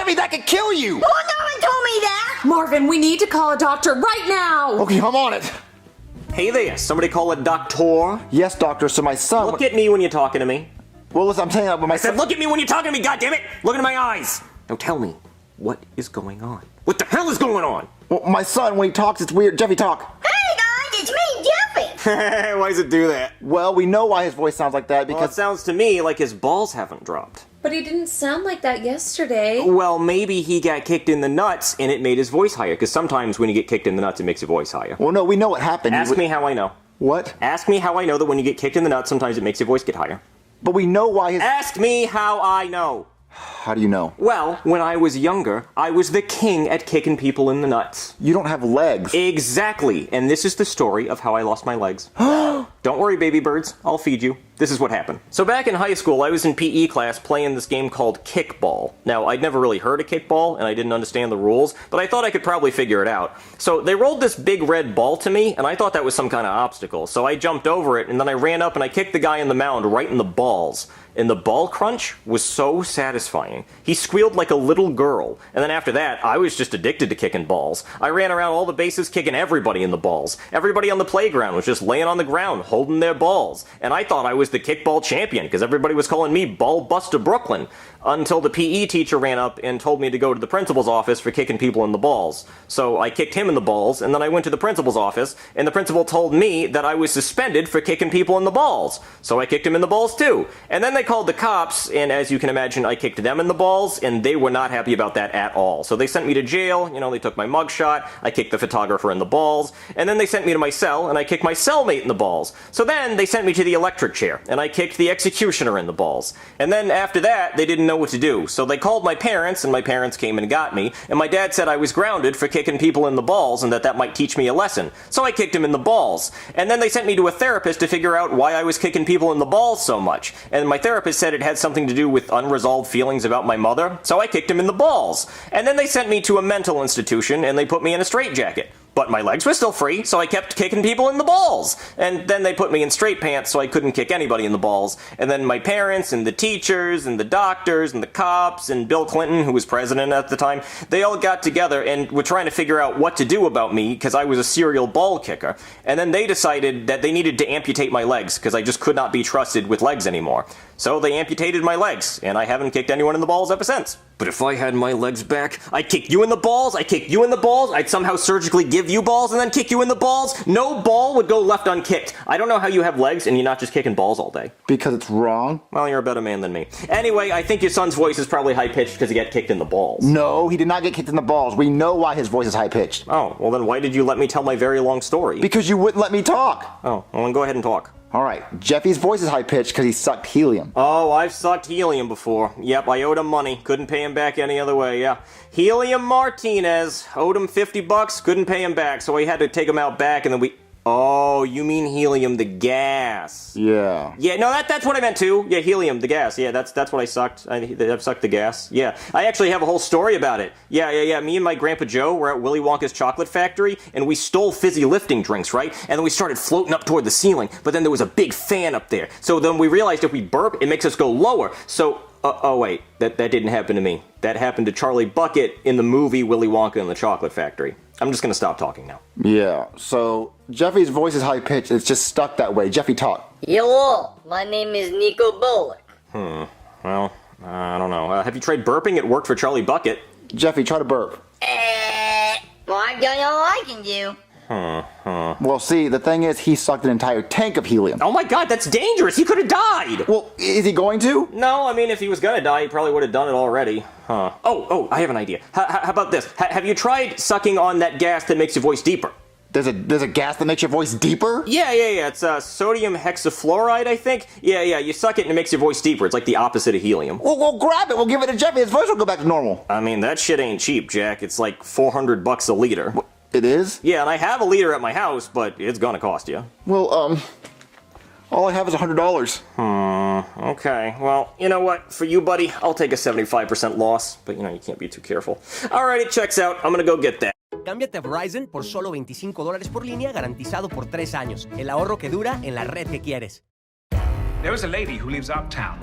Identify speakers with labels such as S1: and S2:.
S1: Jeffy, that could kill you!
S2: Oh, no one told me that!
S3: Marvin, we need to call a doctor right now!
S1: Okay, I'm on it.
S4: Hey there, somebody call a doctor?
S1: Yes, doctor, so my son...
S4: Look at me when you're talking to me.
S1: Well, listen, I'm saying that, but my
S4: I said,
S1: son...
S4: look at me when you're talking to me, goddammit! Look into my eyes! Now tell me, what is going on? What the hell is going on?
S1: Well, my son, when he talks, it's weird. Jeffy, talk.
S2: Hey, guys, it's me, Jeffy!
S4: Why does it do that?
S1: Well, we know why his voice sounds like that,
S4: Well, it
S1: because...
S4: sounds to me like his balls haven't dropped.
S3: But he didn't sound like that yesterday.
S4: Well, maybe he got kicked in the nuts and it made his voice higher, because sometimes when you get kicked in the nuts, it makes your voice higher.
S1: Well, no, we know what happened.
S4: Ask me how I know.
S1: What?
S4: Ask me how I know that when you get kicked in the nuts, sometimes it makes your voice get higher.
S1: But we know why his...
S4: Ask me how I know.
S1: How do you know?
S4: Well, when I was younger, I was the king at kicking people in the nuts.
S1: You don't have legs.
S4: Exactly, and this is the story of how I lost my legs. Don't worry, baby birds, I'll feed you. This is what happened. So back in high school, I was in PE class playing this game called kickball. Now, I'd never really heard of kickball, and I didn't understand the rules, but I thought I could probably figure it out. So they rolled this big red ball to me, and I thought that was some kind of obstacle. So I jumped over it, and then I ran up and I kicked the guy in the mound right in the balls. And the ball crunch was so satisfying. He squealed like a little girl. And then after that, I was just addicted to kicking balls. I ran around all the bases kicking everybody in the balls. Everybody on the playground was just laying on the ground holding their balls. And I thought I was the kickball champion because everybody was calling me Ball Buster Brooklyn. Until the PE teacher ran up and told me to go to the principal's office for kicking people in the balls. So I kicked him in the balls, and then I went to the principal's office, and the principal told me that I was suspended for kicking people in the balls. So I kicked him in the balls too. And then they called the cops, and as you can imagine, I kicked them in the balls, and they were not happy about that at all. So they sent me to jail, they took my mugshot, I kicked the photographer in the balls, and then they sent me to my cell, and I kicked my cellmate in the balls. So then they sent me to the electric chair, and I kicked the executioner in the balls. And then after that, they didn't know what to do. So they called my parents, and my parents came and got me, and my dad said I was grounded for kicking people in the balls and that might teach me a lesson. So I kicked him in the balls. And then they sent me to a therapist to figure out why I was kicking people in the balls so much. And my therapist said it had something to do with unresolved feelings about my mother, so I kicked him in the balls. And then they sent me to a mental institution, and they put me in a straitjacket. But my legs were still free, so I kept kicking people in the balls. And then they put me in straight pants, so I couldn't kick anybody in the balls. And then my parents, and the teachers, and the doctors, and the cops, and Bill Clinton, who was president at the time, they all got together and were trying to figure out what to do about me, because I was a serial ball kicker. And then they decided that they needed to amputate my legs, because I just could not be trusted with legs anymore. So they amputated my legs, and I haven't kicked anyone in the balls ever since. But if I had my legs back, I'd kick you in the balls, I'd kick you in the balls, I'd somehow surgically give you balls and then kick you in the balls. No ball would go left unkicked. I don't know how you have legs and you're not just kicking balls all day.
S1: Because it's wrong?
S4: Well, you're a better man than me. Anyway, I think your son's voice is probably high-pitched because he got kicked in the balls.
S1: No, he did not get kicked in the balls. We know why his voice is high-pitched.
S4: Oh, well then why did you let me tell my very long story?
S1: Because you wouldn't let me talk.
S4: Oh, well then go ahead and talk.
S1: Alright, Jeffy's voice is high-pitched because he sucked helium.
S4: Oh, I've sucked helium before. Yep, I owed him money. Couldn't pay him back any other way, yeah. Helium Martinez. Owed him $50, couldn't pay him back, so I had to take him out back and then we... Oh, you mean helium, the gas.
S1: Yeah.
S4: Yeah, no, that's what I meant too. Yeah, helium, the gas. Yeah, that's what I sucked. I've sucked the gas. Yeah, I actually have a whole story about it. Yeah. Me and my Grandpa Joe were at Willy Wonka's chocolate factory, and we stole fizzy lifting drinks, right? And then we started floating up toward the ceiling, but then there was a big fan up there. So then we realized if we burp, it makes us go lower. So, oh wait, that didn't happen to me. That happened to Charlie Bucket in the movie Willy Wonka and the Chocolate Factory. I'm just gonna stop talking now.
S1: Yeah, so Jeffy's voice is high-pitched. It's just stuck that way. Jeffy, talk.
S2: Yo, my name is Nico Bullock.
S4: Well, I don't know. Have you tried burping? It worked for Charlie Bucket.
S1: Jeffy, try to burp.
S2: Well, I've done all I can do.
S1: Well, see, the thing is, he sucked an entire tank of helium.
S4: Oh my god, that's dangerous! He could have died!
S1: Well, is he going to?
S4: No, I mean, if he was gonna die, he probably would have done it already. Oh, I have an idea. How about this? Have you tried sucking on that gas that makes your voice deeper?
S1: There's a gas that makes your voice deeper?
S4: Yeah. It's sodium hexafluoride, I think. Yeah, you suck it and it makes your voice deeper. It's like the opposite of helium.
S1: Well, we'll grab it. We'll give it to Jeffy. His voice will go back to normal.
S4: I mean, that shit ain't cheap, Jack. It's like $400 a liter.
S1: What, it is?
S4: Yeah, and I have a liter at my house, but it's gonna cost you.
S1: Well, all I have is $100.
S4: Okay. Well, you know what? For you, buddy, I'll take a 75% loss. But, you can't be too careful. Alright, it checks out. I'm gonna go get that.
S5: Cámbiate a Verizon por solo $25 por línea garantizado por 3 años. El ahorro que dura en la red que quieres.
S6: There is a lady who lives uptown.